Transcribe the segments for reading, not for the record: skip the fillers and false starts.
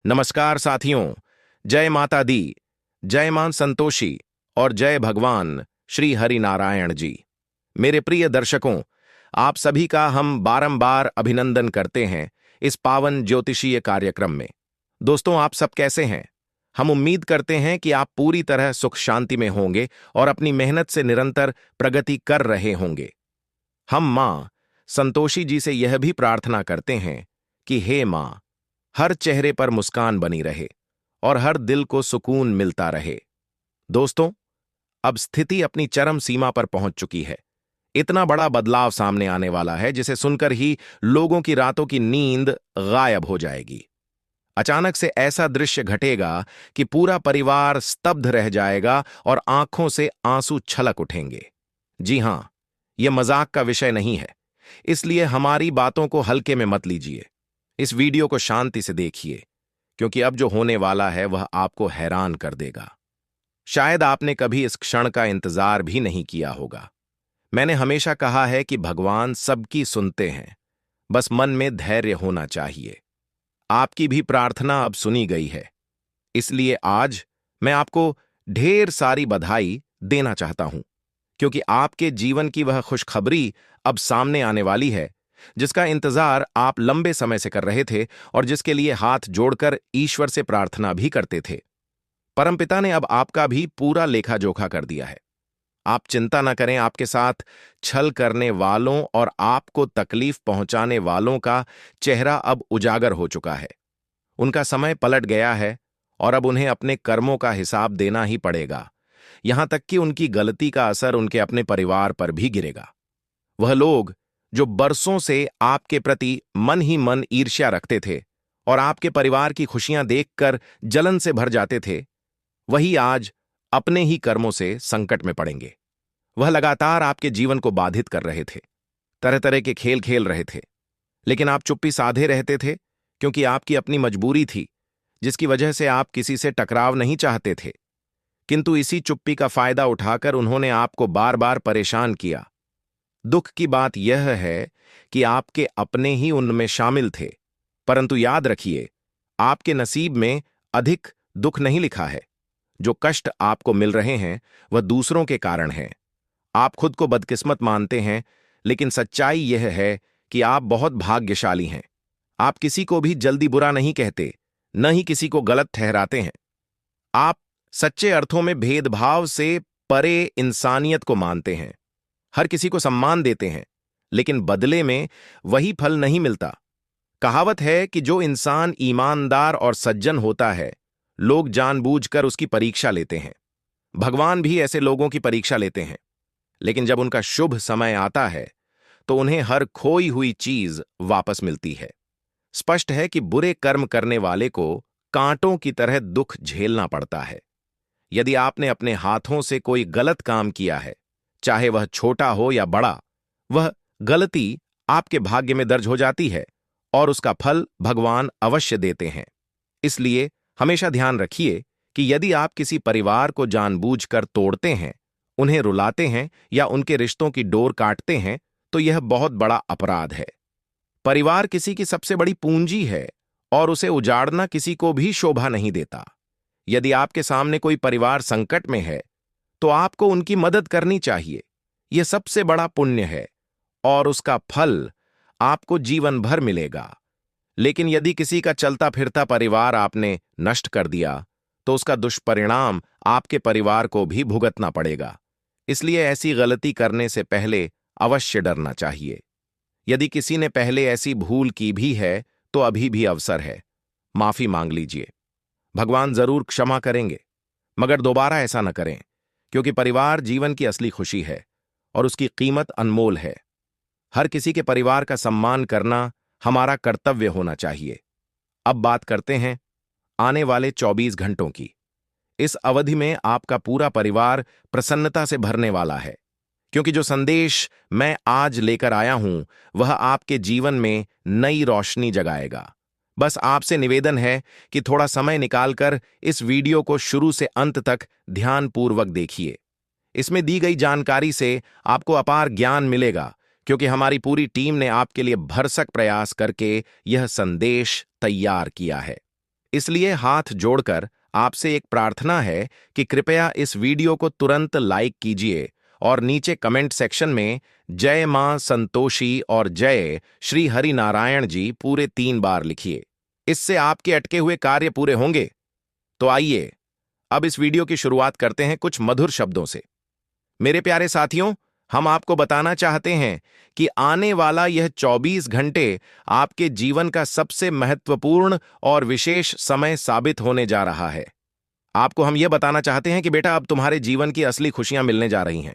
नमस्कार साथियों। जय माता दी, जय मां संतोषी और जय भगवान श्री हरि नारायण जी। मेरे प्रिय दर्शकों, आप सभी का हम बारंबार अभिनंदन करते हैं इस पावन ज्योतिषीय कार्यक्रम में। दोस्तों, आप सब कैसे हैं? हम उम्मीद करते हैं कि आप पूरी तरह सुख शांति में होंगे और अपनी मेहनत से निरंतर प्रगति कर रहे होंगे। हम मां संतोषी जी से यह भी प्रार्थना करते हैं कि हे मां, हर चेहरे पर मुस्कान बनी रहे और हर दिल को सुकून मिलता रहे। दोस्तों, अब स्थिति अपनी चरम सीमा पर पहुंच चुकी है। इतना बड़ा बदलाव सामने आने वाला है जिसे सुनकर ही लोगों की रातों की नींद गायब हो जाएगी। अचानक से ऐसा दृश्य घटेगा कि पूरा परिवार स्तब्ध रह जाएगा और आंखों से आंसू छलक उठेंगे। जी हां, यह मजाक का विषय नहीं है, इसलिए हमारी बातों को हल्के में मत लीजिए। इस वीडियो को शांति से देखिए, क्योंकि अब जो होने वाला है वह आपको हैरान कर देगा। शायद आपने कभी इस क्षण का इंतजार भी नहीं किया होगा। मैंने हमेशा कहा है कि भगवान सबकी सुनते हैं, बस मन में धैर्य होना चाहिए। आपकी भी प्रार्थना अब सुनी गई है, इसलिए आज मैं आपको ढेर सारी बधाई देना चाहता हूं, क्योंकि आपके जीवन की वह खुशखबरी अब सामने आने वाली है जिसका इंतजार आप लंबे समय से कर रहे थे और जिसके लिए हाथ जोड़कर ईश्वर से प्रार्थना भी करते थे। परमपिता ने अब आपका भी पूरा लेखा जोखा कर दिया है। आप चिंता न करें, आपके साथ छल करने वालों और आपको तकलीफ पहुंचाने वालों का चेहरा अब उजागर हो चुका है। उनका समय पलट गया है और अब उन्हें अपने कर्मों का हिसाब देना ही पड़ेगा। यहां तक कि उनकी गलती का असर उनके अपने परिवार पर भी गिरेगा। वह लोग जो बरसों से आपके प्रति मन ही मन ईर्ष्या रखते थे और आपके परिवार की खुशियां देखकर जलन से भर जाते थे, वही आज अपने ही कर्मों से संकट में पड़ेंगे। वह लगातार आपके जीवन को बाधित कर रहे थे, तरह तरह के खेल खेल रहे थे, लेकिन आप चुप्पी साधे रहते थे क्योंकि आपकी अपनी मजबूरी थी, जिसकी वजह से आप किसी से टकराव नहीं चाहते थे। किंतु इसी चुप्पी का फायदा उठाकर उन्होंने आपको बार बार परेशान किया। दुख की बात यह है कि आपके अपने ही उनमें शामिल थे, परंतु याद रखिए, आपके नसीब में अधिक दुख नहीं लिखा है। जो कष्ट आपको मिल रहे हैं वह दूसरों के कारण हैं। आप खुद को बदकिस्मत मानते हैं, लेकिन सच्चाई यह है कि आप बहुत भाग्यशाली हैं। आप किसी को भी जल्दी बुरा नहीं कहते, न ही किसी को गलत ठहराते हैं। आप सच्चे अर्थों में भेदभाव से परे इंसानियत को मानते हैं, हर किसी को सम्मान देते हैं, लेकिन बदले में वही फल नहीं मिलता। कहावत है कि जो इंसान ईमानदार और सज्जन होता है, लोग जानबूझकर उसकी परीक्षा लेते हैं। भगवान भी ऐसे लोगों की परीक्षा लेते हैं, लेकिन जब उनका शुभ समय आता है तो उन्हें हर खोई हुई चीज वापस मिलती है। स्पष्ट है कि बुरे कर्म करने वाले को कांटों की तरह दुख झेलना पड़ता है। यदि आपने अपने हाथों से कोई गलत काम किया है, चाहे वह छोटा हो या बड़ा, वह गलती आपके भाग्य में दर्ज हो जाती है और उसका फल भगवान अवश्य देते हैं। इसलिए हमेशा ध्यान रखिए कि यदि आप किसी परिवार को जानबूझकर तोड़ते हैं, उन्हें रुलाते हैं या उनके रिश्तों की डोर काटते हैं, तो यह बहुत बड़ा अपराध है। परिवार किसी की सबसे बड़ी पूंजी है और उसे उजाड़ना किसी को भी शोभा नहीं देता। यदि आपके सामने कोई परिवार संकट में है, तो आपको उनकी मदद करनी चाहिए। यह सबसे बड़ा पुण्य है और उसका फल आपको जीवन भर मिलेगा। लेकिन यदि किसी का चलता फिरता परिवार आपने नष्ट कर दिया, तो उसका दुष्परिणाम आपके परिवार को भी भुगतना पड़ेगा। इसलिए ऐसी गलती करने से पहले अवश्य डरना चाहिए। यदि किसी ने पहले ऐसी भूल की भी है, तो अभी भी अवसर है, माफी मांग लीजिए। भगवान जरूर क्षमा करेंगे, मगर दोबारा ऐसा न करें, क्योंकि परिवार जीवन की असली खुशी है और उसकी कीमत अनमोल है। हर किसी के परिवार का सम्मान करना हमारा कर्तव्य होना चाहिए। अब बात करते हैं आने वाले 24 घंटों की। इस अवधि में आपका पूरा परिवार प्रसन्नता से भरने वाला है, क्योंकि जो संदेश मैं आज लेकर आया हूं वह आपके जीवन में नई रोशनी जगाएगा। बस आपसे निवेदन है कि थोड़ा समय निकालकर इस वीडियो को शुरू से अंत तक ध्यानपूर्वक देखिए। इसमें दी गई जानकारी से आपको अपार ज्ञान मिलेगा, क्योंकि हमारी पूरी टीम ने आपके लिए भरसक प्रयास करके यह संदेश तैयार किया है। इसलिए हाथ जोड़कर आपसे एक प्रार्थना है कि कृपया इस वीडियो को तुरंत लाइक कीजिए और नीचे कमेंट सेक्शन में जय मां संतोषी और जय श्री हरि नारायण जी पूरे 3 बार लिखिए। इससे आपके अटके हुए कार्य पूरे होंगे। तो आइए अब इस वीडियो की शुरुआत करते हैं कुछ मधुर शब्दों से। मेरे प्यारे साथियों, हम आपको बताना चाहते हैं कि आने वाला यह 24 घंटे आपके जीवन का सबसे महत्वपूर्ण और विशेष समय साबित होने जा रहा है। आपको हम यह बताना चाहते हैं कि बेटा, अब तुम्हारे जीवन की असली खुशियां मिलने जा रही हैं।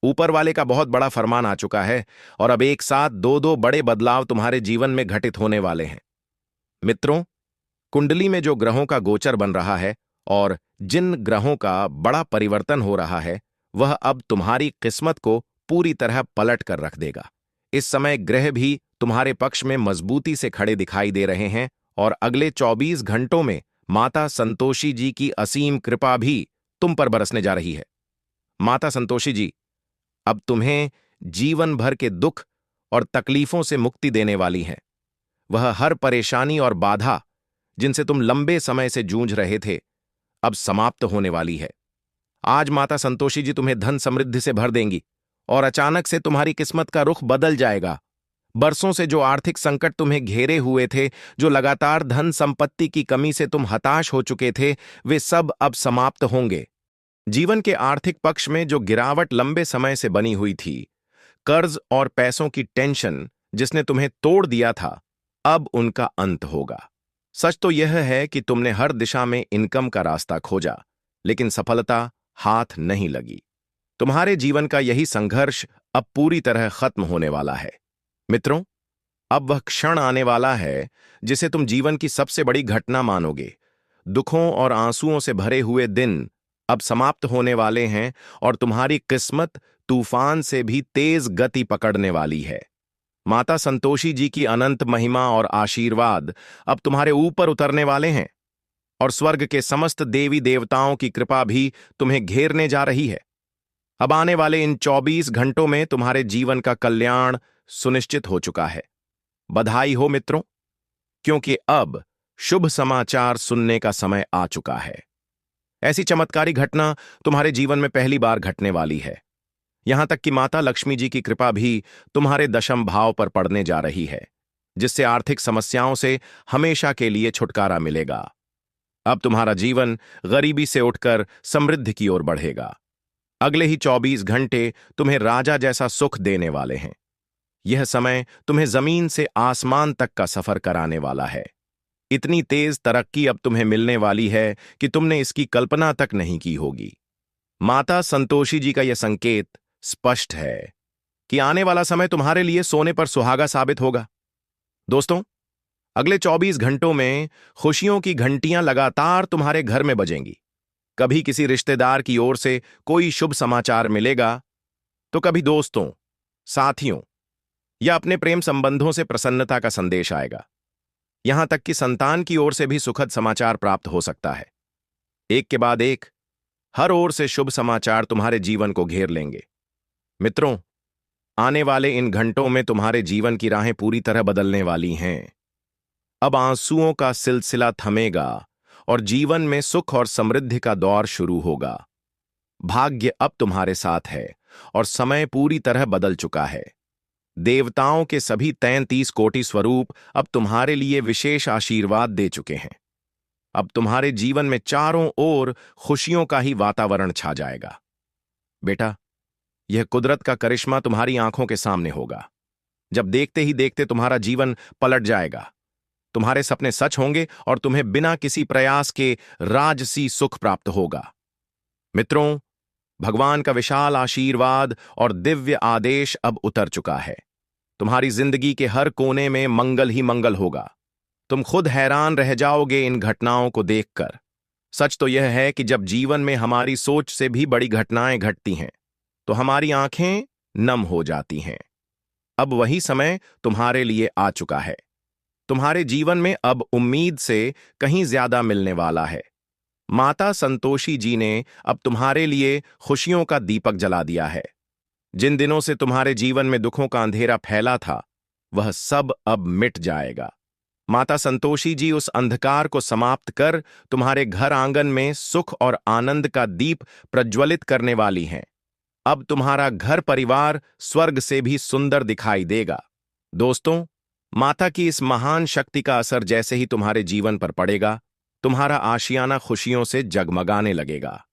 ऊपर वाले का बहुत बड़ा फरमान आ चुका है और अब एक साथ दो दो बड़े बदलाव तुम्हारे जीवन में घटित होने वाले हैं। मित्रों, कुंडली में जो ग्रहों का गोचर बन रहा है और जिन ग्रहों का बड़ा परिवर्तन हो रहा है, वह अब तुम्हारी किस्मत को पूरी तरह पलट कर रख देगा। इस समय ग्रह भी तुम्हारे पक्ष में मजबूती से खड़े दिखाई दे रहे हैं और अगले 24 घंटों में माता संतोषी जी की असीम कृपा भी तुम पर बरसने जा रही है। माता संतोषी जी अब तुम्हें जीवन भर के दुख और तकलीफों से मुक्ति देने वाली हैं। वह हर परेशानी और बाधा जिनसे तुम लंबे समय से जूझ रहे थे, अब समाप्त होने वाली है। आज माता संतोषी जी तुम्हें धन समृद्धि से भर देंगी और अचानक से तुम्हारी किस्मत का रुख बदल जाएगा। बरसों से जो आर्थिक संकट तुम्हें घेरे हुए थे, जो लगातार धन संपत्ति की कमी से तुम हताश हो चुके थे, वे सब अब समाप्त होंगे। जीवन के आर्थिक पक्ष में जो गिरावट लंबे समय से बनी हुई थी, कर्ज और पैसों की टेंशन जिसने तुम्हें तोड़ दिया था, अब उनका अंत होगा। सच तो यह है कि तुमने हर दिशा में इनकम का रास्ता खोजा, लेकिन सफलता हाथ नहीं लगी। तुम्हारे जीवन का यही संघर्ष अब पूरी तरह खत्म होने वाला है। मित्रों, अब वह क्षण आने वाला है जिसे तुम जीवन की सबसे बड़ी घटना मानोगे। दुखों और आंसुओं से भरे हुए दिन अब समाप्त होने वाले हैं और तुम्हारी किस्मत तूफान से भी तेज गति पकड़ने वाली है। माता संतोषी जी की अनंत महिमा और आशीर्वाद अब तुम्हारे ऊपर उतरने वाले हैं और स्वर्ग के समस्त देवी देवताओं की कृपा भी तुम्हें घेरने जा रही है। अब आने वाले इन 24 घंटों में तुम्हारे जीवन का कल्याण सुनिश्चित हो चुका है। बधाई हो मित्रों, क्योंकि अब शुभ समाचार सुनने का समय आ चुका है। ऐसी चमत्कारी घटना तुम्हारे जीवन में पहली बार घटने वाली है। यहां तक कि माता लक्ष्मी जी की कृपा भी तुम्हारे दशम भाव पर पड़ने जा रही है, जिससे आर्थिक समस्याओं से हमेशा के लिए छुटकारा मिलेगा। अब तुम्हारा जीवन गरीबी से उठकर समृद्धि की ओर बढ़ेगा। अगले ही 24 घंटे तुम्हें राजा जैसा सुख देने वाले हैं। यह समय तुम्हें जमीन से आसमान तक का सफर कराने वाला है। इतनी तेज तरक्की अब तुम्हें मिलने वाली है कि तुमने इसकी कल्पना तक नहीं की होगी। माता संतोषी जी का यह संकेत स्पष्ट है कि आने वाला समय तुम्हारे लिए सोने पर सुहागा साबित होगा। दोस्तों, अगले 24 घंटों में खुशियों की घंटियां लगातार तुम्हारे घर में बजेंगी। कभी किसी रिश्तेदार की ओर से कोई शुभ समाचार मिलेगा, तो कभी दोस्तों, साथियों या अपने प्रेम संबंधों से प्रसन्नता का संदेश आएगा। यहां तक कि संतान की ओर से भी सुखद समाचार प्राप्त हो सकता है। एक के बाद एक हर ओर से शुभ समाचार तुम्हारे जीवन को घेर लेंगे। मित्रों, आने वाले इन घंटों में तुम्हारे जीवन की राहें पूरी तरह बदलने वाली हैं। अब आंसुओं का सिलसिला थमेगा और जीवन में सुख और समृद्धि का दौर शुरू होगा। भाग्य अब तुम्हारे साथ है और समय पूरी तरह बदल चुका है। देवताओं के सभी 33 कोटि स्वरूप अब तुम्हारे लिए विशेष आशीर्वाद दे चुके हैं। अब तुम्हारे जीवन में चारों ओर खुशियों का ही वातावरण छा जाएगा। बेटा, यह कुदरत का करिश्मा तुम्हारी आंखों के सामने होगा। जब देखते ही देखते तुम्हारा जीवन पलट जाएगा। तुम्हारे सपने सच होंगे और तुम्हें बिना किसी प्रयास के राजसी सुख प्राप्त होगा। मित्रों, भगवान का विशाल आशीर्वाद और दिव्य आदेश अब उतर चुका है। तुम्हारी जिंदगी के हर कोने में मंगल ही मंगल होगा। तुम खुद हैरान रह जाओगे इन घटनाओं को देखकर। सच तो यह है कि जब जीवन में हमारी सोच से भी बड़ी घटनाएं घटती हैं, तो हमारी आंखें नम हो जाती हैं। अब वही समय तुम्हारे लिए आ चुका है। तुम्हारे जीवन में अब उम्मीद से कहीं ज्यादा मिलने वाला है। माता संतोषी जी ने अब तुम्हारे लिए खुशियों का दीपक जला दिया है। जिन दिनों से तुम्हारे जीवन में दुखों का अंधेरा फैला था, वह सब अब मिट जाएगा। माता संतोषी जी उस अंधकार को समाप्त कर तुम्हारे घर आंगन में सुख और आनंद का दीप प्रज्वलित करने वाली हैं। अब तुम्हारा घर परिवार स्वर्ग से भी सुंदर दिखाई देगा। दोस्तों, माता की इस महान शक्ति का असर जैसे ही तुम्हारे जीवन पर पड़ेगा, तुम्हारा आशियाना खुशियों से जगमगाने लगेगा।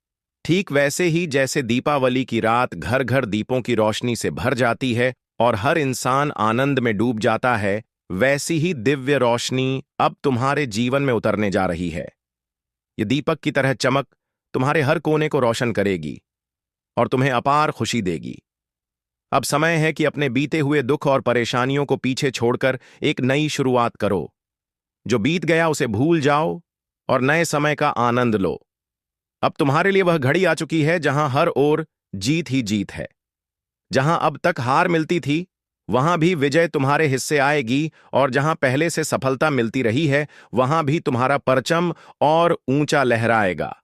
ठीक वैसे ही जैसे दीपावली की रात घर घर दीपों की रोशनी से भर जाती है और हर इंसान आनंद में डूब जाता है, वैसी ही दिव्य रोशनी अब तुम्हारे जीवन में उतरने जा रही है। ये दीपक की तरह चमक तुम्हारे हर कोने को रोशन करेगी और तुम्हें अपार खुशी देगी। अब समय है कि अपने बीते हुए दुख और परेशानियों को पीछे छोड़कर एक नई शुरुआत करो। जो बीत गया उसे भूल जाओ और नए समय का आनंद लो। अब तुम्हारे लिए वह घड़ी आ चुकी है जहां हर ओर जीत ही जीत है। जहां अब तक हार मिलती थी, वहां भी विजय तुम्हारे हिस्से आएगी, और जहां पहले से सफलता मिलती रही है, वहां भी तुम्हारा परचम और ऊंचा लहराएगा।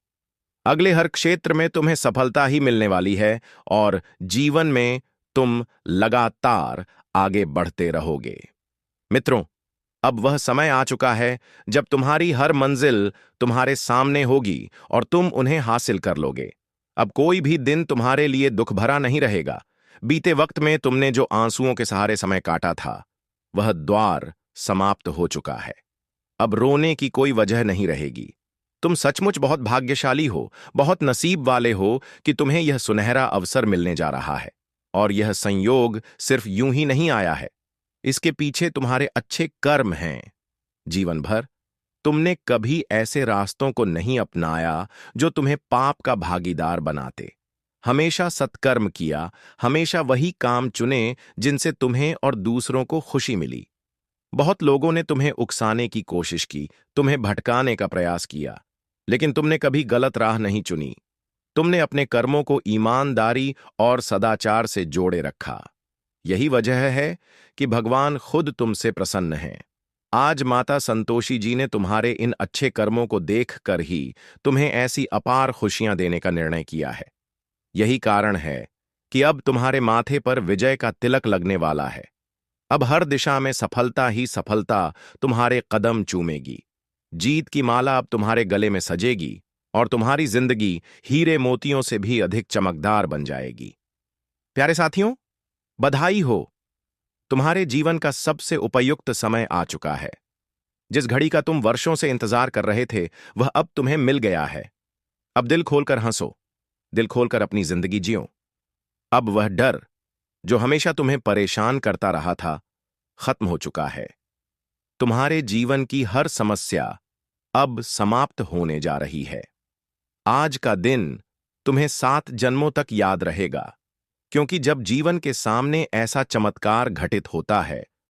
अगले हर क्षेत्र में तुम्हें सफलता ही मिलने वाली है और जीवन में तुम लगातार आगे बढ़ते रहोगे। मित्रों, अब वह समय आ चुका है जब तुम्हारी हर मंजिल तुम्हारे सामने होगी और तुम उन्हें हासिल कर लोगे। अब कोई भी दिन तुम्हारे लिए दुख भरा नहीं रहेगा। बीते वक्त में तुमने जो आंसुओं के सहारे समय काटा था, वह द्वार समाप्त हो चुका है। अब रोने की कोई वजह नहीं रहेगी। तुम सचमुच बहुत भाग्यशाली हो, बहुत नसीब वाले हो कि तुम्हें यह सुनहरा अवसर मिलने जा रहा है। और यह संयोग सिर्फ यूं ही नहीं आया है, इसके पीछे तुम्हारे अच्छे कर्म हैं। जीवन भर तुमने कभी ऐसे रास्तों को नहीं अपनाया जो तुम्हें पाप का भागीदार बनाते। हमेशा सत्कर्म किया, हमेशा वही काम चुने जिनसे तुम्हें और दूसरों को खुशी मिली। बहुत लोगों ने तुम्हें उकसाने की कोशिश की, तुम्हें भटकाने का प्रयास किया, लेकिन तुमने कभी गलत राह नहीं चुनी। तुमने अपने कर्मों को ईमानदारी और सदाचार से जोड़े रखा। यही वजह है कि भगवान खुद तुमसे प्रसन्न हैं। आज माता संतोषी जी ने तुम्हारे इन अच्छे कर्मों को देखकर ही तुम्हें ऐसी अपार खुशियां देने का निर्णय किया है। यही कारण है कि अब तुम्हारे माथे पर विजय का तिलक लगने वाला है। अब हर दिशा में सफलता ही सफलता तुम्हारे कदम चूमेगी। जीत की माला अब तुम्हारे गले में सजेगी और तुम्हारी जिंदगी हीरे मोतियों से भी अधिक चमकदार बन जाएगी। प्यारे साथियों, बधाई हो! तुम्हारे जीवन का सबसे उपयुक्त समय आ चुका है। जिस घड़ी का तुम वर्षों से इंतजार कर रहे थे, वह अब तुम्हें मिल गया है। अब दिल खोलकर हंसो, दिल खोलकर अपनी जिंदगी जियो। अब वह डर जो हमेशा तुम्हें परेशान करता रहा था, खत्म हो चुका है। तुम्हारे जीवन की हर समस्या अब समाप्त होने जा रही है। आज का दिन तुम्हें 7 जन्मों तक याद रहेगा, क्योंकि जब जीवन के सामने ऐसा चमत्कार घटित होता है,